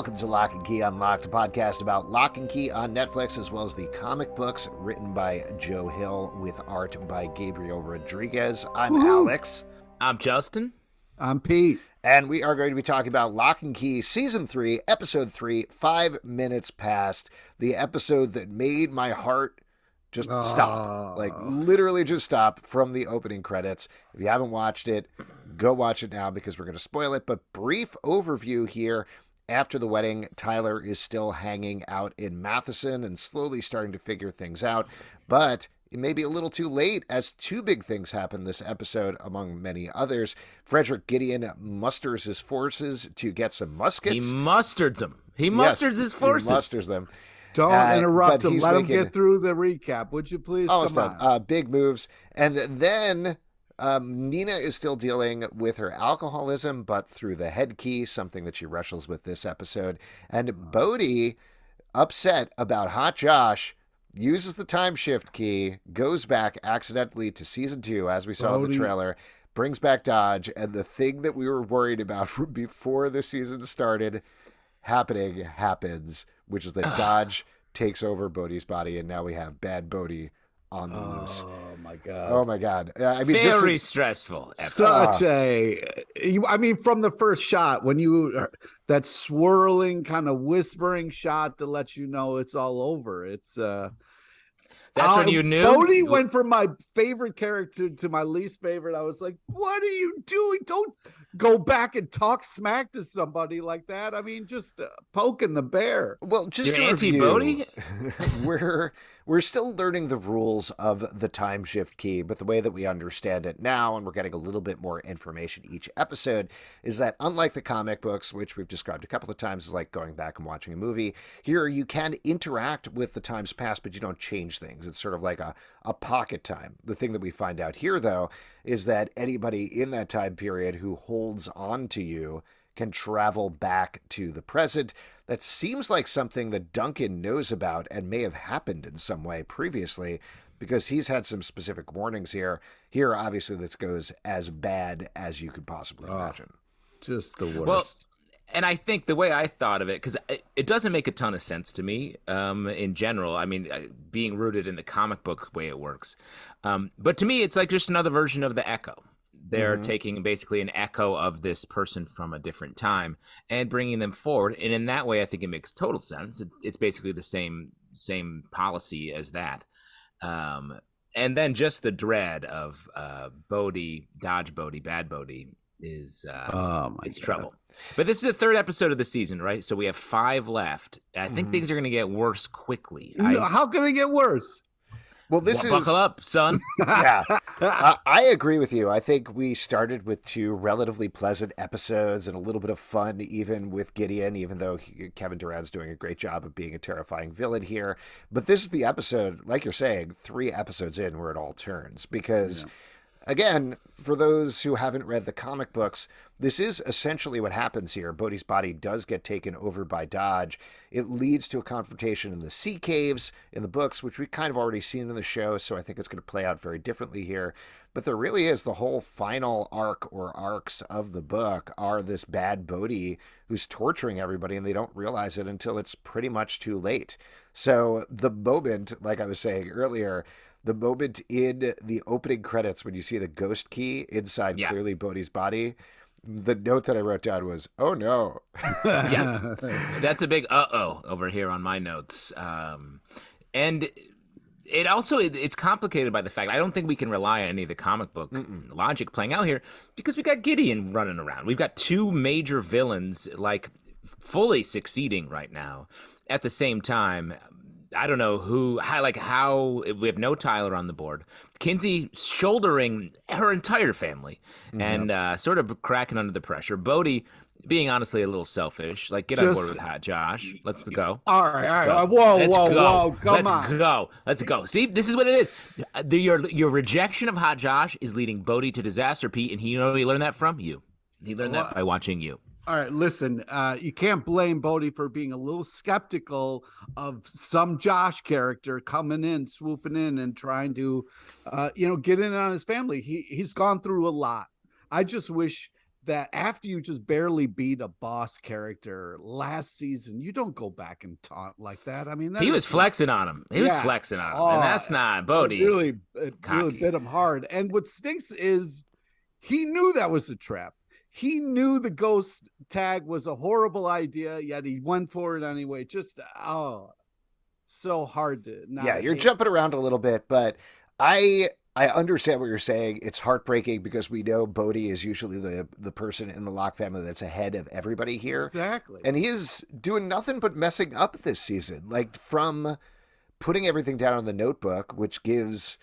Welcome to Locke Key Unlocked, a podcast about Locke and Key on Netflix, as well as the comic books written by Joe Hill with art by Gabriel Rodriguez. I'm Alex. I'm Justin. I'm Pete. And we are going to be talking about Locke and Key Season 3, Episode 3, 5 Minutes Past, the episode that made my heart just stop. Like, literally just stop from the opening credits. If you haven't watched it, go watch it now because we're going to spoil it. But brief overview here. After the wedding, Tyler is still hanging out in Matheson and slowly starting to figure things out. But it may be a little too late, as two big things happen this episode, among many others. Frederick Gideon musters his forces to get some muskets. He musters them. He musters his forces. He musters them. Don't interrupt him. Let him get through the recap, would you please? Come on. Big moves. And then Nina is still dealing with her alcoholism, but through the head key, something that she wrestles with this episode. And Bode, upset about Hot Josh, uses the time shift key, goes back accidentally to season 2, as we saw in the trailer, brings back Dodge, and the thing that we were worried about from before the season started happens, which is that Dodge takes over Bode's body, and now we have Bad Bode on the loose. Oh my god! I mean, very stressful. Such I mean, from the first shot, when that swirling kind of whispering shot to let you know it's all over. It's that's when you knew. Bode went from my favorite character to my least favorite. I was like, "What are you doing? Don't go back and talk smack to somebody like that." I mean, just poking the bear. Well, just You're to review, Bode? we're still learning the rules of the time shift key, but the way that we understand it now, and we're getting a little bit more information each episode, is that unlike the comic books, which we've described a couple of times as like going back and watching a movie, here you can interact with the times past, but you don't change things. It's sort of like a pocket time. The thing that we find out here, though, is that anybody in that time period who holds on to you can travel back to the present. That seems like something that Duncan knows about and may have happened in some way previously, because he's had some specific warnings here. Here, obviously, this goes as bad as you could possibly imagine. Just the worst. Well, and I think the way I thought of it, because it doesn't make a ton of sense to me in general. I mean, being rooted in the comic book way it works. But to me, it's like just another version of the Echo. They're taking basically an echo of this person from a different time and bringing them forward. And in that way, I think it makes total sense. It's basically the same policy as that. And then just the dread of Bode, Dodge Bode, Bad Bode is it's trouble. But this is the third episode of the season, right? So we have 5 left. I think things are going to get worse quickly. How can it get worse? Well, buckle up, son. Yeah, I agree with you. I think we started with 2 relatively pleasant episodes and a little bit of fun, even with Gideon, even though Kevin Durant's doing a great job of being a terrifying villain here. But this is the episode, like you're saying, 3 episodes in where it all turns. Because, again, for those who haven't read the comic books, this is essentially what happens here. Bode's body does get taken over by Dodge. It leads to a confrontation in the sea caves in the books, which we've kind of already seen in the show, so I think it's going to play out very differently here. But there really is the whole final arc or arcs of the book are this Bad Bode who's torturing everybody, and they don't realize it until it's pretty much too late. So the moment, like I was saying earlier, the moment in the opening credits when you see the ghost key inside clearly Bode's body, the note that I wrote down was, "Oh no!" Yeah, that's a big uh-oh over here on my notes. And it also it's complicated by the fact I don't think we can rely on any of the comic book logic playing out here, because we got Gideon running around. We've got 2 major villains like fully succeeding right now. At the same time, I don't know how we have no Tyler on the board. Kinsey shouldering her entire family and sort of cracking under the pressure. Bode being honestly a little selfish. Like, get on board with Hot Josh. Let's go. All right. Whoa. Let's go. See, this is what it is. Your rejection of Hot Josh is leading Bode to disaster, Pete. And you know where he learned that from? You. He learned that by watching you. All right, listen, you can't blame Bode for being a little skeptical of some Josh character coming in, swooping in, and trying to, get in on his family. He's gone through a lot. I just wish that after you just barely beat a boss character last season, you don't go back and taunt like that. I mean, he was flexing on him. He was flexing on him, and that's not Bode. It really bit him hard. And what stinks is he knew that was a trap. He knew the ghost tag was a horrible idea, yet he went for it anyway. Just so hard to not. Yeah, you're jumping around a little bit, but I understand what you're saying. It's heartbreaking because we know Bode is usually the person in the Locke family that's ahead of everybody here. Exactly. And he is doing nothing but messing up this season. Like, from putting everything down on the notebook, which gives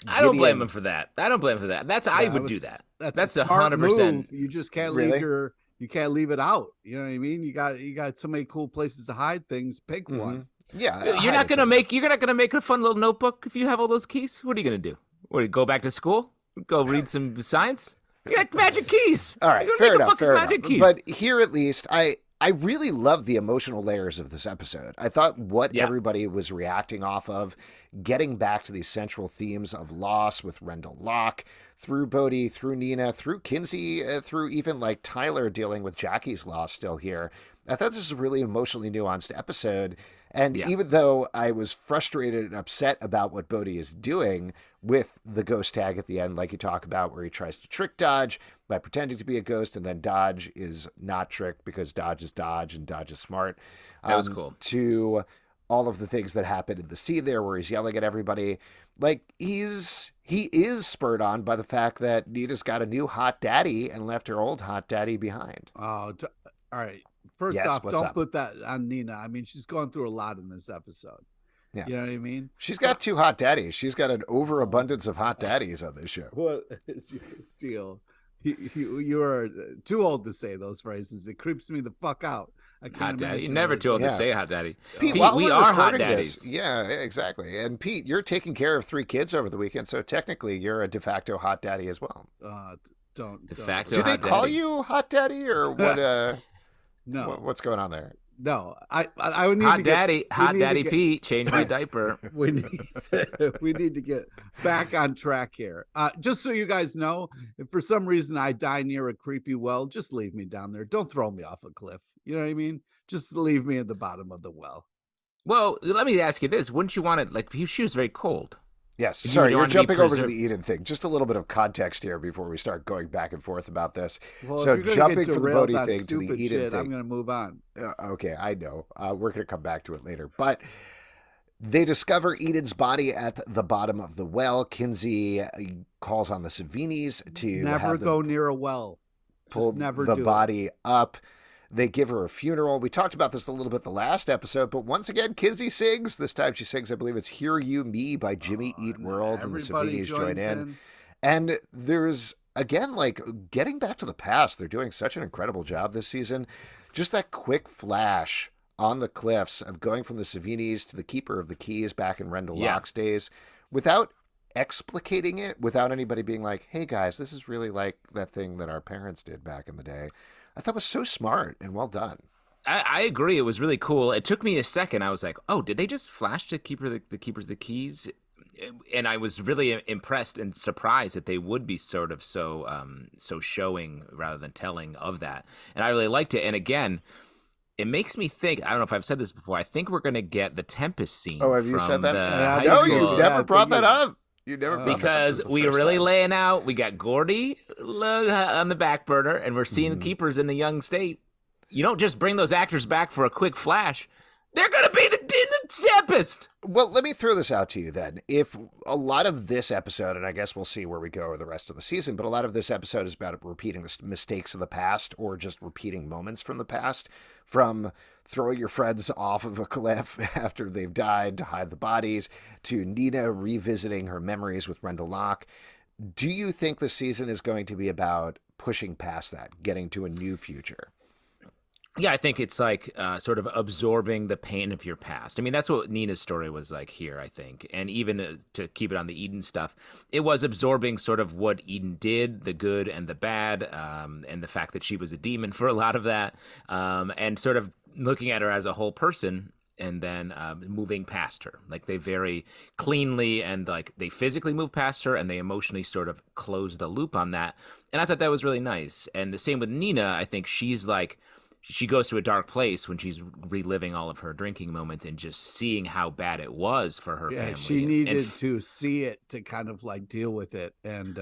I don't blame him for that. I would do that. That's 100%. You just can't leave you can't leave it out. You know what I mean? You got so many cool places to hide things. Pick one. Yeah. You're not gonna make a fun little notebook if you have all those keys. What are you gonna do? What, go back to school? Go read some science? You got magic keys. All right, fair enough. But here, at least, I really love the emotional layers of this episode. I thought what everybody was reacting off of, getting back to these central themes of loss with Rendell Locke, through Bode, through Nina, through Kinsey, through even like Tyler dealing with Jackie's loss still here. I thought this was a really emotionally nuanced episode. And even though I was frustrated and upset about what Bode is doing with the ghost tag at the end, like you talk about, where he tries to trick Dodge by pretending to be a ghost, and then Dodge is not tricked because Dodge is Dodge and Dodge is smart. That was cool. To all of the things that happened in the scene there where he's yelling at everybody. Like, he is spurred on by the fact that Nina's got a new hot daddy and left her old hot daddy behind. Oh, all right. First off, don't put that on Nina. I mean, she's going through a lot in this episode. Yeah. You know what I mean? She's got two hot daddies. She's got an overabundance of hot daddies on this show. What is your deal? You are too old to say those phrases. It creeps me the fuck out. I can't hot daddy. You're never too old to say hot daddy. Pete, we are hot daddies. Yeah, exactly. And Pete, you're taking care of 3 kids over the weekend, so technically you're a de facto hot daddy as well. Don't. De facto. Do they call you hot daddy or what? No. What's going on there? No, I would need hot to daddy, hot daddy Pete, change my diaper. We need to get back on track here. Just so you guys know, if for some reason I die near a creepy well, just leave me down there. Don't throw me off a cliff. You know what I mean? Just leave me at the bottom of the well. Well, let me ask you this: wouldn't you want it? Like, she was very cold. Yes. Sorry, you're jumping over to the Eden thing. Just a little bit of context here before we start going back and forth about this. Well, so jumping from the Bode thing to the Eden thing. I'm going to move on. Okay, I know. We're going to come back to it later. But they discover Eden's body at the bottom of the well. Kinsey calls on the Savinis to never go near a well. Pull the body up. They give her a funeral. We talked about this a little bit the last episode, but once again, Kinsey sings. This time she sings, I believe it's Hear You Me by Jimmy Eat World, and the Savinis join in. And there's, again, like, getting back to the past. They're doing such an incredible job this season. Just that quick flash on the cliffs of going from the Savinis to the Keeper of the Keys back in Rendell Locke's days without explicating it, without anybody being like, hey, guys, this is really like that thing that our parents did back in the day. I thought it was so smart and well done. I agree. It was really cool. It took me a second. I was like, oh, did they just flash the Keepers of the Keys? And I was really impressed and surprised that they would be sort of so showing rather than telling of that. And I really liked it. And again, it makes me think, I don't know if I've said this before, I think we're going to get the Tempest scene. Oh, have you said that? No, you never brought that up. You never because we were really laying out. We got Gordy on the back burner, and we're seeing the Keepers in the young state. You don't just bring those actors back for a quick flash. They're going to be in the Tempest. Well, let me throw this out to you then. If a lot of this episode, and I guess we'll see where we go over the rest of the season, but a lot of this episode is about repeating the mistakes of the past or just repeating moments from the past, from throwing your friends off of a cliff after they've died to hide the bodies, to Nina revisiting her memories with Rendell Locke. Do you think the season is going to be about pushing past that, getting to a new future? Yeah, I think it's like sort of absorbing the pain of your past. I mean, that's what Nina's story was like here, I think. And even to keep it on the Eden stuff, it was absorbing sort of what Eden did, the good and the bad, and the fact that she was a demon for a lot of that, and sort of looking at her as a whole person and then moving past her. Like they very cleanly and like they physically move past her and they emotionally sort of close the loop on that. And I thought that was really nice. And the same with Nina. I think she's like, she goes to a dark place when she's reliving all of her drinking moments and just seeing how bad it was for her family. She needed to see it to kind of like deal with it. And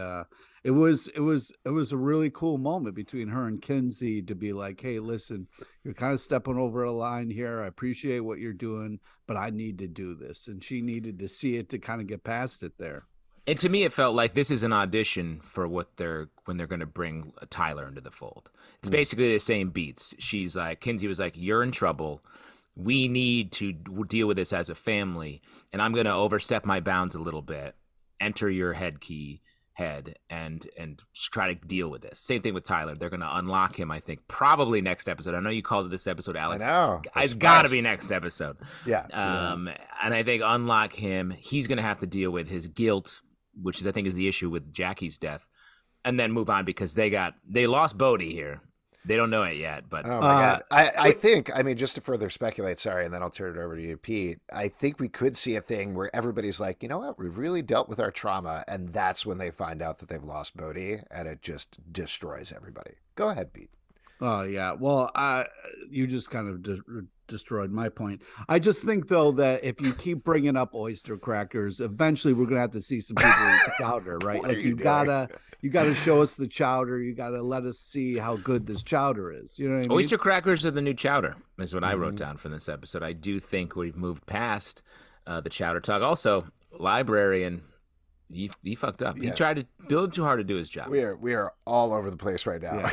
it was a really cool moment between her and Kinsey to be like, hey, listen, you're kind of stepping over a line here. I appreciate what you're doing, but I need to do this. And she needed to see it to kind of get past it there. And to me, it felt like this is an audition for when they're going to bring Tyler into the fold. It's basically the same beats. She's like, Kinsey was like, you're in trouble. We need to deal with this as a family. And I'm going to overstep my bounds a little bit, enter your head, and try to deal with this. Same thing with Tyler. They're going to unlock him, I think, probably next episode. I know you called it this episode, Alex. I know. It's got to be next episode. Yeah. And I think unlock him. He's going to have to deal with his guilt, which is, I think, is the issue with Jackie's death, and then move on because they lost Bode here. They don't know it yet, but oh my God. I think, I mean, just to further speculate, sorry, and then I'll turn it over to you, Pete. I think we could see a thing where everybody's like, you know what, we've really dealt with our trauma, and that's when they find out that they've lost Bode, and it just destroys everybody. Go ahead, Pete. Oh yeah, well, you just kind of destroyed my point. I just think though that if you keep bringing up oyster crackers, eventually we're gonna have to see some people eat chowder, right? Like you gotta show us the chowder. You gotta let us see how good this chowder is. You know what I mean? Oyster crackers are the new chowder, is what I wrote down from this episode. I do think we've moved past the chowder talk. Also, librarian. He fucked up. Yeah. He tried to build too hard to do his job. We are all over the place right now. Yeah.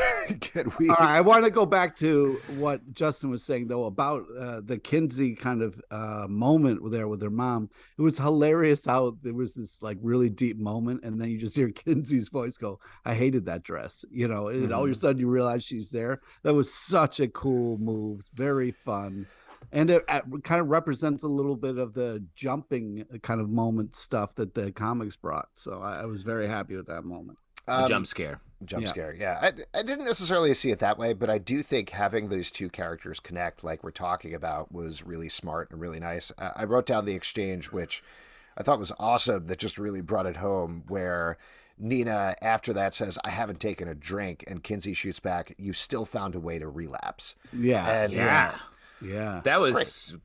All right, I want to go back to what Justin was saying though about the Kinsey kind of moment there with her mom. It was hilarious how there was this like really deep moment, and then you just hear Kinsey's voice go, "I hated that dress," you know, and all of a sudden you realize she's there. That was such a cool move, very fun. And it kind of represents a little bit of the jumping kind of moment stuff that the comics brought. So I was very happy with that moment. Jump scare. Yeah. I didn't necessarily see it that way, but I do think having those two characters connect like we're talking about was really smart and really nice. I wrote down the exchange, which I thought was awesome, that just really brought it home, where Nina after that says, "I haven't taken a drink," and Kinsey shoots back, "You still found a way to relapse." Yeah. That was,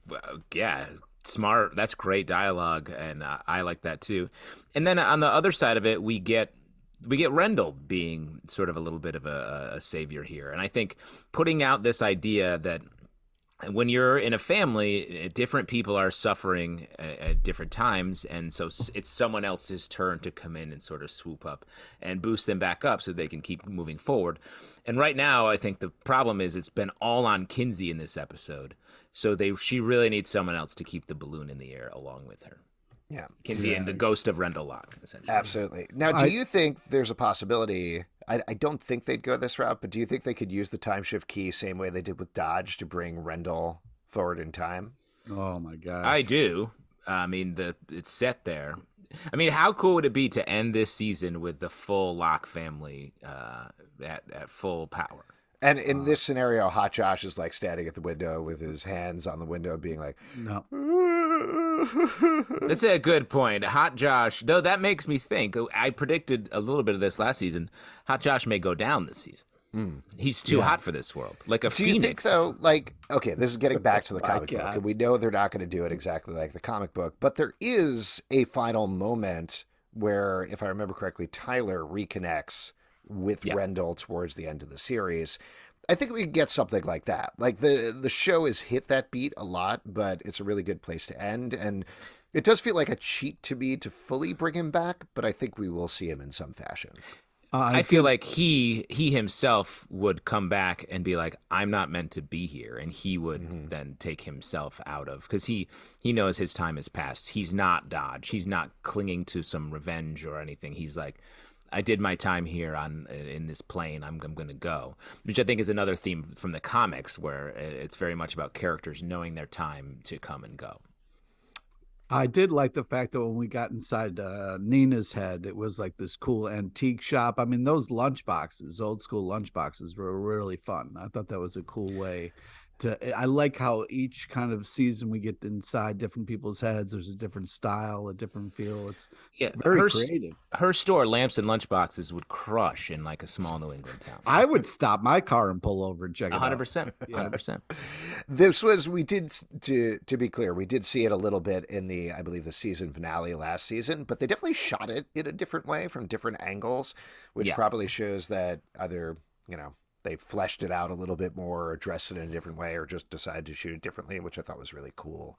great. Smart. That's great dialogue, and I like that too. And then on the other side of it, we get Rendell being sort of a little bit of a savior here. And I think putting out this idea that when you're in a family, different people are suffering at different times, and so it's someone else's turn to come in and sort of swoop up and boost them back up so they can keep moving forward. And right now, I think the problem is it's been all on Kinsey in this episode, so she really needs someone else to keep the balloon in the air along with her. Yeah, Kinsey and the ghost of Rendell Locke, essentially. Absolutely. Now, do you think there's a possibility? I don't think they'd go this route, but do you think they could use the time shift key same way they did with Dodge to bring Rendell forward in time? Oh my God, I do. I mean, it's set there. I mean, how cool would it be to end this season with the full Locke family at full power? And in this scenario, Hot Josh is like standing at the window with his hands on the window being like, no. That's a good point. Hot Josh, though, that makes me think. I predicted a little bit of this last season. Hot Josh may go down this season. He's too hot for this world. Like a phoenix. Do you think, though, like, okay, this is getting back to the comic book, and we know they're not going to do it exactly like the comic book, but there is a final moment where, if I remember correctly, Tyler reconnects with Rendell towards the end of the series. I think we can get something like that. Like the show has hit that beat a lot, but it's a really good place to end. And it does feel like a cheat to me to fully bring him back, but I think we will see him in some fashion. I feel like he himself would come back and be like, I'm not meant to be here. And he would then take himself out of, because he knows his time has passed. He's not Dodge. He's not clinging to some revenge or anything. He's like, I did my time here in this plane. I'm going to go, which I think is another theme from the comics where it's very much about characters knowing their time to come and go. I did like the fact that when we got inside Nina's head, it was like this cool antique shop. I mean, those lunch boxes, old school lunch boxes, were really fun. I thought that was a cool way I like how each kind of season we get inside different people's heads. There's a different style, a different feel. It's very creative. Her store, Lamps and Lunchboxes, would crush in like a small New England town. I would stop my car and pull over and check it 100%. 100%. This was, we did, to be clear, we did see it a little bit in I believe the season finale last season, but they definitely shot it in a different way from different angles, which probably shows that either, they fleshed it out a little bit more, or addressed it in a different way, or just decided to shoot it differently, which I thought was really cool.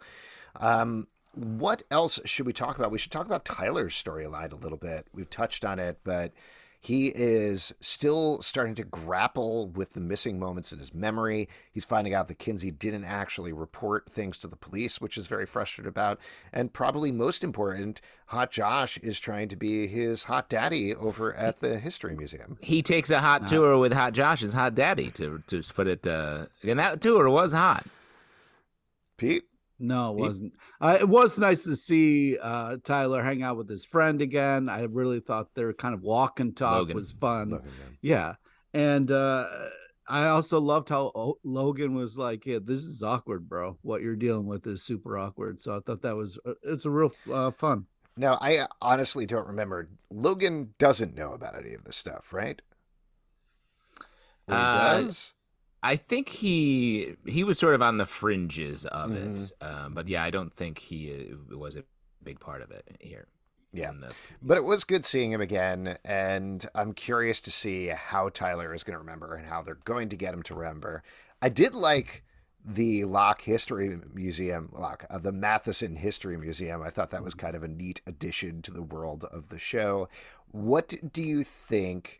What else should we talk about? We should talk about Tyler's storyline a little bit. We've touched on it, but he is still starting to grapple with the missing moments in his memory. He's finding out that Kinsey didn't actually report things to the police, which is very frustrated about. And probably most important, Hot Josh is trying to be his hot daddy over at the History Museum. He takes a hot tour with Hot Josh's hot daddy, to put it. And that tour was hot. Pete? No, it wasn't. It was nice to see Tyler hang out with his friend again. I really thought their kind of walk and talk was fun. Logan. Yeah. And I also loved how Logan was like, yeah, this is awkward, bro. What you're dealing with is super awkward. So I thought it's a real fun. Now, I honestly don't remember. Logan doesn't know about any of this stuff, right? Or he does? I think he was sort of on the fringes of it, but I don't think he was a big part of it here. Yeah, but it was good seeing him again, and I'm curious to see how Tyler is going to remember and how they're going to get him to remember. I did like the Locke History Museum, the Matheson History Museum. I thought that was kind of a neat addition to the world of the show. What do you think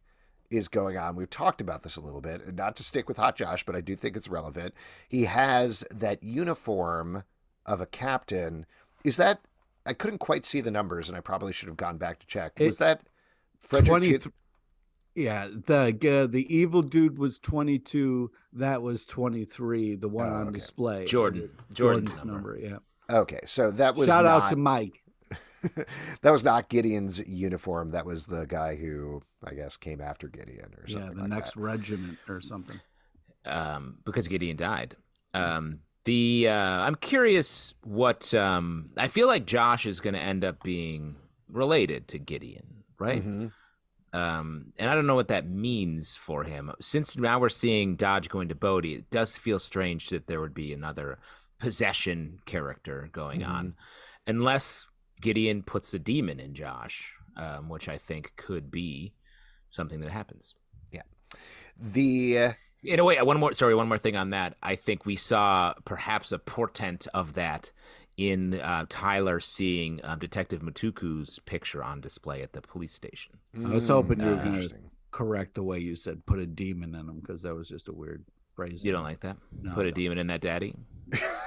is going on? We've talked about this a little bit, and not to stick with Hot Josh, but I do think it's relevant. He has that uniform of a captain. Is that, I couldn't quite see the numbers, and I probably should have gone back to check. Was that Frederick? Yeah, the evil dude was 22. That was 23. The one on display. Jordan's number. Yeah. Okay, so that was shout out to Mike. That was not Gideon's uniform. That was the guy who, I guess, came after Gideon or something. Yeah, the next regiment or something. Because Gideon died. I'm curious what I feel like Josh is going to end up being related to Gideon, right? Mm-hmm. And I don't know what that means for him. Since now we're seeing Dodge going to Bode, it does feel strange that there would be another possession character going on, unless Gideon puts a demon in Josh, which I think could be something that happens. Yeah. In a way, one more thing on that. I think we saw perhaps a portent of that in Tyler seeing Detective Mutuku's picture on display at the police station. I was hoping you were going to correct the way you said put a demon in him, because that was just a weird phrase. You don't like that? No, put a demon in that daddy?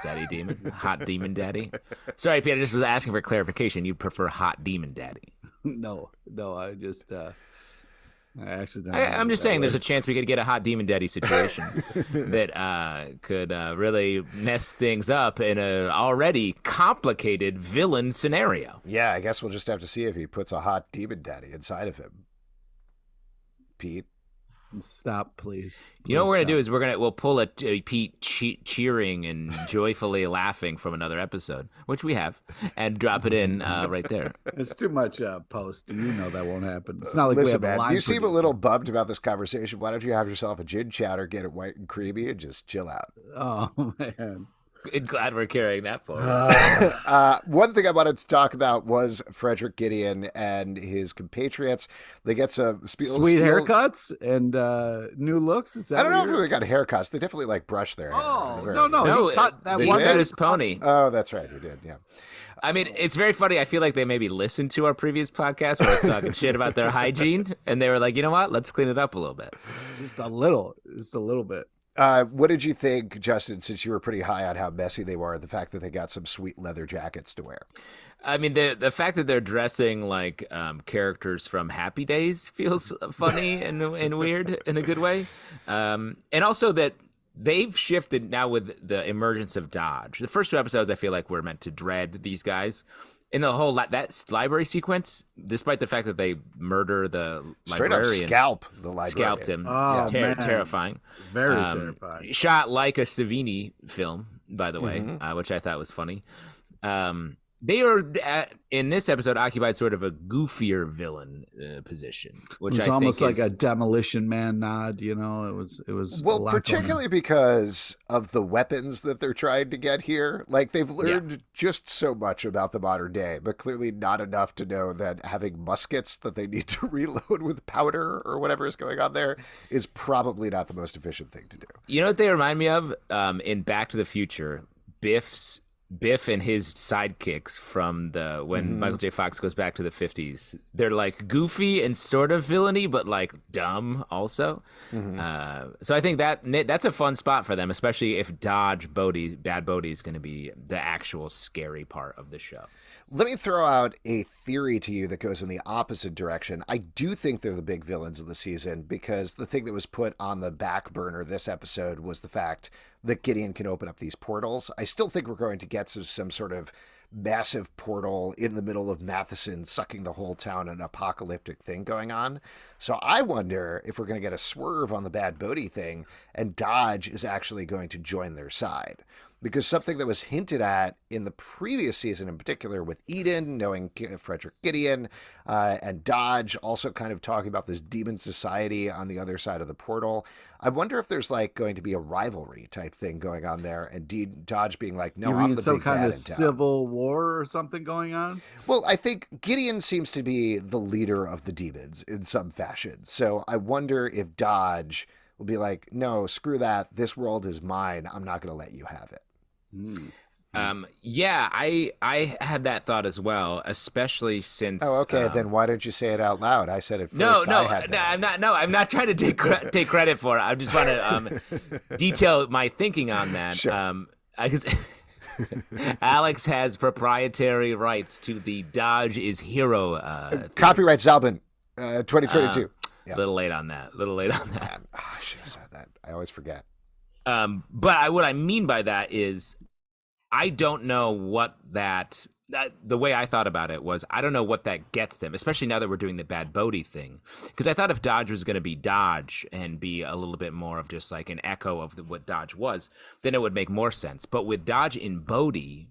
Daddy demon? Hot demon daddy? Sorry, Peter, I just was asking for clarification. You prefer hot demon daddy? No, I just... I'm just saying there's a chance we could get a hot demon daddy situation that could really mess things up in an already complicated villain scenario. Yeah, I guess we'll just have to see if he puts a hot demon daddy inside of him. Pete? Stop, please. You know what we're going to do is we'll pull a Pete cheering and joyfully laughing from another episode, which we have, and drop it in right there. It's too much post. You know that won't happen. It's not like Listen, we have a line. You seem a little bummed about this conversation. Why don't you have yourself a gin chowder, get it white and creamy, and just chill out? Oh, man. Glad we're carrying that forward. One thing I wanted to talk about was Frederick Gideon and his compatriots. They get some sweet haircuts and new looks. Is that I don't know if they got haircuts. They definitely brush their hair. No. He cut that one cut his pony. Oh, that's right. He did. Yeah. I mean, it's very funny. I feel like they maybe listened to our previous podcast where I was talking shit about their hygiene, and they were like, you know what? Let's clean it up a little bit. Just a little bit. What did you think, Justin, since you were pretty high on how messy they were, the fact that they got some sweet leather jackets to wear? I mean, the fact that they're dressing like characters from Happy Days feels funny and weird in a good way. And also that they've shifted now with the emergence of Dodge. The first two episodes, I feel like we're meant to dread these guys. in the whole that library sequence, despite the fact that they murder the Straight up librarian, scalp the librarian. scalped him. Oh, man. Terrifying. Very terrifying. Shot like a Savini film, by the way, which I thought was funny. They are in this episode occupied sort of a goofier villain position, which it was I almost think like a Demolition Man nod. You know, it was well, particularly because of the weapons that they're trying to get here. Like they've learned just so much about the modern day, but clearly not enough to know that having muskets that they need to reload with powder or whatever is going on there is probably not the most efficient thing to do. You know what they remind me of in Back to the Future? Biff and his sidekicks from when Michael J. Fox goes back to the 50s. They're like goofy and sort of villainy, but like dumb also. So I think that's a fun spot for them, especially if Bad Bode is going to be the actual scary part of the show. Let me throw out a theory to you that goes in the opposite direction. I do think they're the big villains of the season because the thing that was put on the back burner this episode was the fact that Gideon can open up these portals. I still think we're going to get some sort of massive portal in the middle of Matheson sucking the whole town, an apocalyptic thing going on. So I wonder if we're going to get a swerve on the Bad Bode thing and Dodge is actually going to join their side. Because something that was hinted at in the previous season, in particular with Eden, knowing Frederick Gideon, and Dodge also kind of talking about this demon society on the other side of the portal. I wonder if there's like going to be a rivalry type thing going on there, and Dodge being like, "No, I'm the some big kind bad of in town." civil war or something going on. Well, I think Gideon seems to be the leader of the demons in some fashion. So I wonder if Dodge will be like, "No, screw that. This world is mine. I'm not going to let you have it." Yeah, I had that thought as well, especially since. Oh, okay. Then why don't you say it out loud? I said it first. No, I'm not trying to take credit for it. I just want to detail my thinking on that. Sure. Because Alex has proprietary rights to the Dodge is Hero. Copyright Zalbin, 2022. A little late on that. Man, I should have said that. I always forget. But what I mean by that is I don't know what the way I thought about it was I don't know what that gets them, especially now that we're doing the Bad Bode thing. Because I thought if Dodge was going to be Dodge and be a little bit more of just like an echo of what Dodge was, then it would make more sense. But with Dodge in Bode,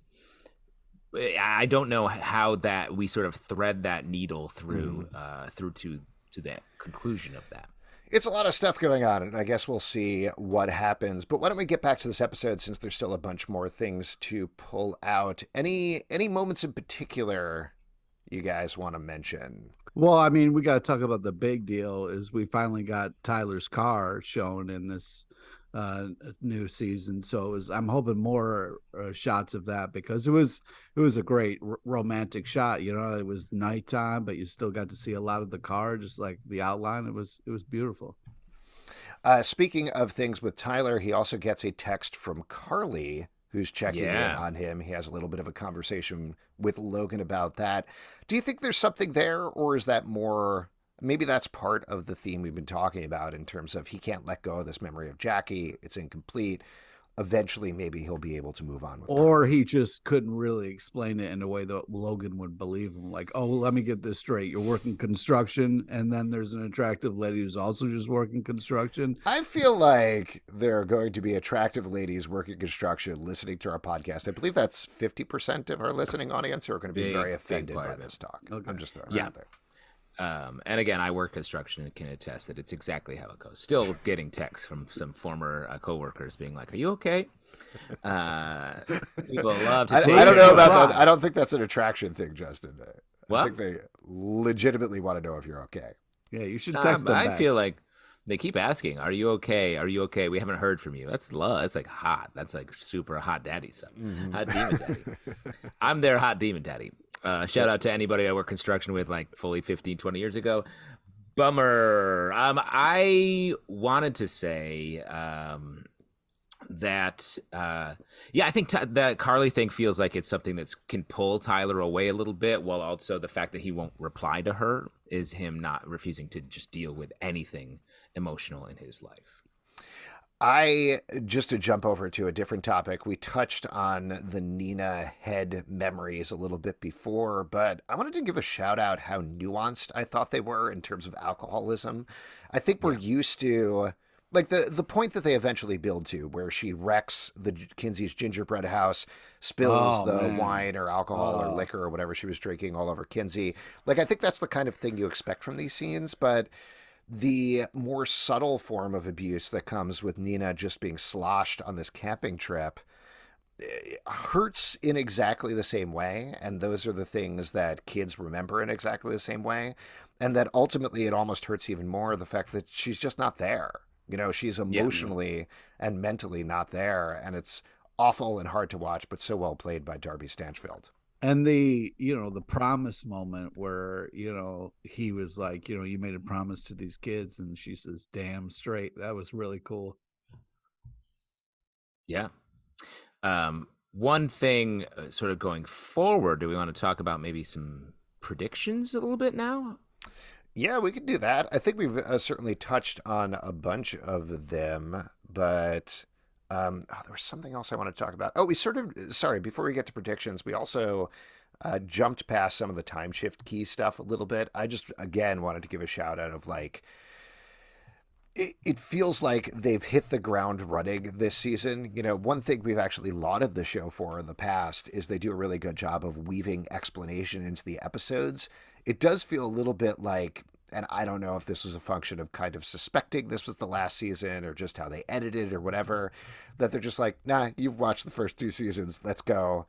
I don't know how that we sort of thread that needle through to the conclusion of that. It's a lot of stuff going on, and I guess we'll see what happens. But why don't we get back to this episode since there's still a bunch more things to pull out. Any moments in particular you guys want to mention? Well, I mean, we got to talk about the big deal is we finally got Tyler's car shown in this new season. So I'm hoping more shots of that because it was a great romantic shot. You know, it was nighttime, but you still got to see a lot of the car, just like the outline. It was beautiful. Speaking of things with Tyler, he also gets a text from Carly, who's checking in on him. He has a little bit of a conversation with Logan about that. Do you think there's something there, or is that more? Maybe that's part of the theme we've been talking about in terms of he can't let go of this memory of Jackie. It's incomplete. Eventually, maybe he'll be able to move on with it. Or he just couldn't really explain it in a way that Logan would believe him. Like, oh, let me get this straight. You're working construction, and then there's an attractive lady who's also just working construction. I feel like there are going to be attractive ladies working construction listening to our podcast. I believe that's 50% of our listening audience who are going to be very offended by this talk. Okay. I'm just throwing it out there. And again, I work construction and can attest that it's exactly how it goes. Still getting texts from some former coworkers being like, "Are you okay?" People love to. I don't know about that. I don't think that's an attraction thing, Justin. What? I think they legitimately want to know if you're okay. Yeah, you should text them. I feel like they keep asking, "Are you okay? Are you okay?" We haven't heard from you. That's love. That's like hot. That's like super hot daddy stuff. Hot demon daddy. I'm their hot demon daddy. Shout out to anybody I worked construction with like fully 15, 20 years ago. Bummer. I wanted to say that, I think that Carly thing feels like it's something that can pull Tyler away a little bit, while also the fact that he won't reply to her is him not refusing to just deal with anything emotional in his life. Just to jump over to a different topic, we touched on the Nina head memories a little bit before, but I wanted to give a shout out how nuanced I thought they were in terms of alcoholism. I think we're used to, like, the point that they eventually build to, where she wrecks the Kinsey's gingerbread house, spills the wine or alcohol or liquor or whatever she was drinking all over Kinsey. Like, I think that's the kind of thing you expect from these scenes, but the more subtle form of abuse that comes with Nina just being sloshed on this camping trip hurts in exactly the same way. And those are the things that kids remember in exactly the same way. And that ultimately it almost hurts even more the fact that she's just not there. You know, she's emotionally and mentally not there. And it's awful and hard to watch, but so well played by Darby Stanchfield. And the promise moment where, he was like, you made a promise to these kids, and she says, damn straight. That was really cool. Yeah. One thing sort of going forward, do we want to talk about maybe some predictions a little bit now? Yeah, we could do that. I think we've certainly touched on a bunch of them, but there was something else I want to talk about. Oh, before we get to predictions, we also jumped past some of the time shift key stuff a little bit. I just, again, wanted to give a shout out of, like, it feels like they've hit the ground running this season. You know, one thing we've actually lauded the show for in the past is they do a really good job of weaving explanation into the episodes. It does feel a little bit like, and I don't know if this was a function of kind of suspecting this was the last season or just how they edited or whatever, that they're just like, nah, you've watched the first 2 seasons, let's go.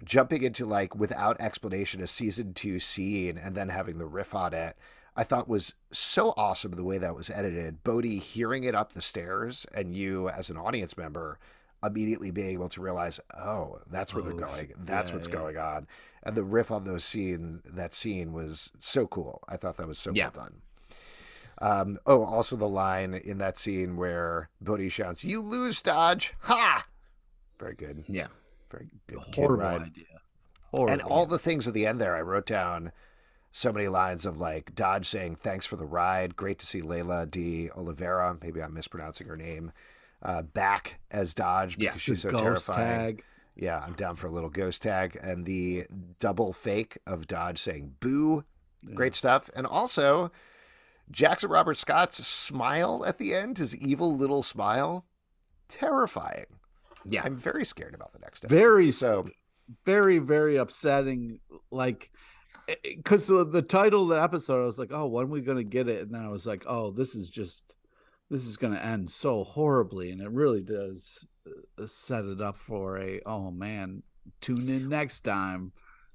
Jumping into, like, without explanation, a season 2 scene and then having the riff on it, I thought was so awesome the way that was edited. Bode hearing it up the stairs and you as an audience member immediately being able to realize, oh, that's where they're going. That's what's going on. And the riff on that scene was so cool. I thought that was so well done. Also the line in that scene where Bode shouts, "You lose, Dodge. Ha!" Very good. Yeah. Very good. Horrible idea. Horrible. And all the things at the end there, I wrote down so many lines of, like, Dodge saying, "Thanks for the ride. Great to see Layla de Oliveira." Maybe I'm mispronouncing her name. Back as Dodge because she's so terrifying. Tag. Yeah, I'm down for a little ghost tag. And the double fake of Dodge saying boo. Yeah. Great stuff. And also Jackson Robert Scott's smile at the end, his evil little smile, terrifying. Yeah. I'm very scared about the next episode. Very, very upsetting. Like, because the title of the episode, I was like, oh, when are we going to get it? And then I was like, oh, this is going to end so horribly. And it really does set it up for oh man, tune in next time.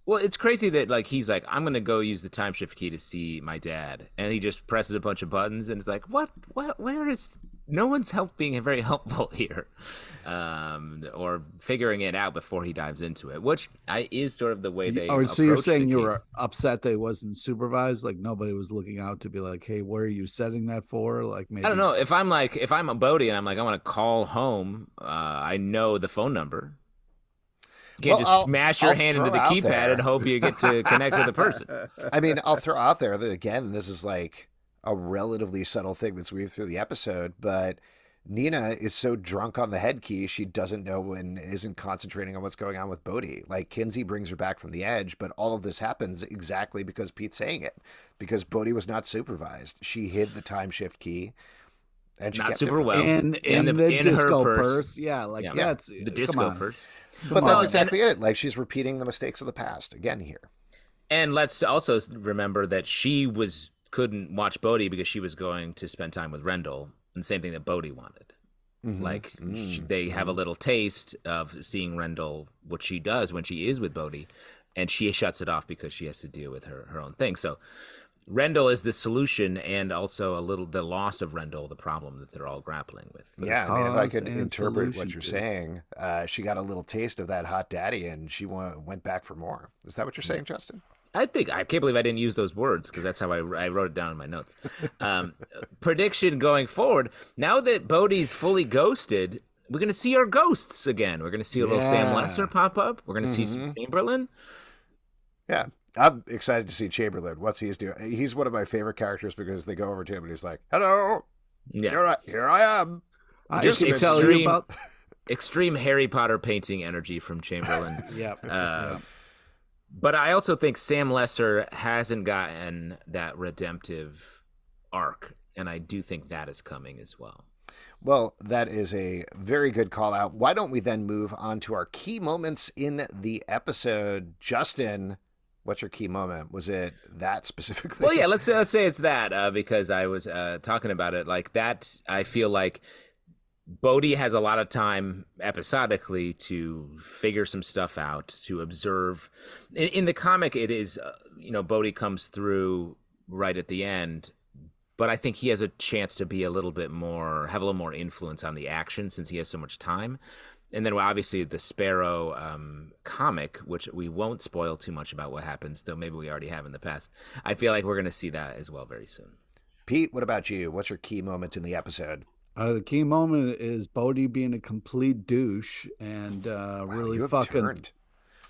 Well, it's crazy that, like, he's like, I'm going to go use the time shift key to see my dad. And he just presses a bunch of buttons and it's like, what, where is, no one's being very helpful here. Or figuring it out before he dives into it, which is sort of the way they so you're saying you were upset that it wasn't supervised? Like, nobody was looking out to be like, hey, where are you setting that for? Like, maybe, I don't know. If I'm a Bode and I'm like, I want to call home, I know the phone number. You can't just smash your hand into the keypad and hope you get to connect with the person. I mean, I'll throw out there that, again, this is like a relatively subtle thing that's weaved through the episode, but Nina is so drunk on the head key, she doesn't know and isn't concentrating on what's going on with Bode. Like, Kinsey brings her back from the edge, but all of this happens exactly because Pete's saying it, because Bode was not supervised. She hid the time shift key. And she not super well. In the disco purse. Yeah, like, that's the disco purse. But that's exactly it. Like, she's repeating the mistakes of the past again here. And let's also remember that she couldn't watch Bode because she was going to spend time with Rendell, and the same thing that Bode wanted. Mm-hmm. Like, they have a little taste of seeing Rendell, what she does when she is with Bode, and she shuts it off because she has to deal with her own thing. So Rendell is the solution, and also the loss of Rendell, the problem that they're all grappling with. Yeah, I mean, if I could interpret what you're saying, she got a little taste of that hot daddy, and she went back for more. Is that what you're saying, Justin? I can't believe I didn't use those words, because that's how I wrote it down in my notes. Prediction going forward, now that Bode's fully ghosted, we're going to see our ghosts again. We're going to see a little Sam Lesser pop up. We're going to see some Chamberlain. Yeah. I'm excited to see Chamberlain. What's he's doing? He's one of my favorite characters because they go over to him and he's like, "Hello, yeah, here I am." I Just can tell you about extreme Harry Potter painting energy from Chamberlain. Yep. But I also think Sam Lesser hasn't gotten that redemptive arc, and I do think that is coming as well. Well, that is a very good call out. Why don't we then move on to our key moments in the episode? Justin, what's your key moment? Was it that specifically? Well, yeah, let's say it's that because I was talking about it like that. I feel like Bode has a lot of time episodically to figure some stuff out, to observe. In the comic, it is, Bode comes through right at the end, but I think he has a chance to be have a little more influence on the action since he has so much time. And then obviously the Sparrow comic, which we won't spoil too much about what happens, though maybe we already have in the past. I feel like we're going to see that as well very soon. Pete, what about you? What's your key moment in the episode? The key moment is Bode being a complete douche and really fucking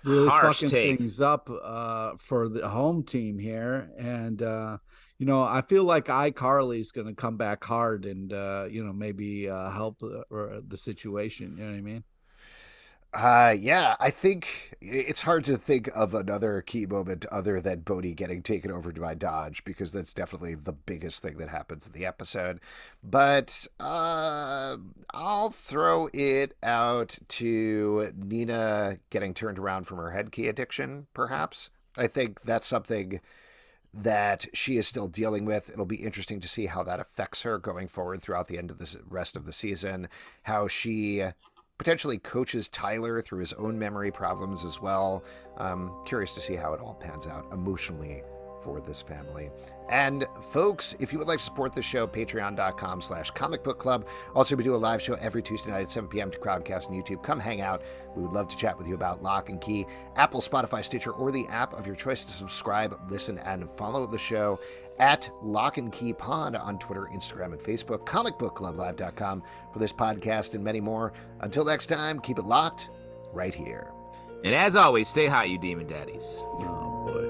things up for the home team here. And, I feel like iCarly's going to come back hard and, maybe help the situation. You know what I mean? Yeah, I think it's hard to think of another key moment other than Bode getting taken over by Dodge, because that's definitely the biggest thing that happens in the episode. But I'll throw it out to Nina getting turned around from her head key addiction, perhaps. I think that's something that she is still dealing with. It'll be interesting to see how that affects her going forward throughout the end of the rest of the season, how she potentially coaches Tyler through his own memory problems as well. Curious to see how it all pans out emotionally for this family. And folks, if you would like to support the show, patreon.com/comicbookclub. Also, we do a live show every Tuesday night at 7 p.m. to Crowdcast and YouTube. Come hang out. We would love to chat with you about Locke and Key. Apple, Spotify, Stitcher, or the app of your choice to subscribe, listen, and follow the show at Locke and Key Pod on Twitter, Instagram, and Facebook. comicbookclublive.com for this podcast and many more. Until next time, keep it locked right here. And as always, stay hot, you demon daddies. Oh, boy.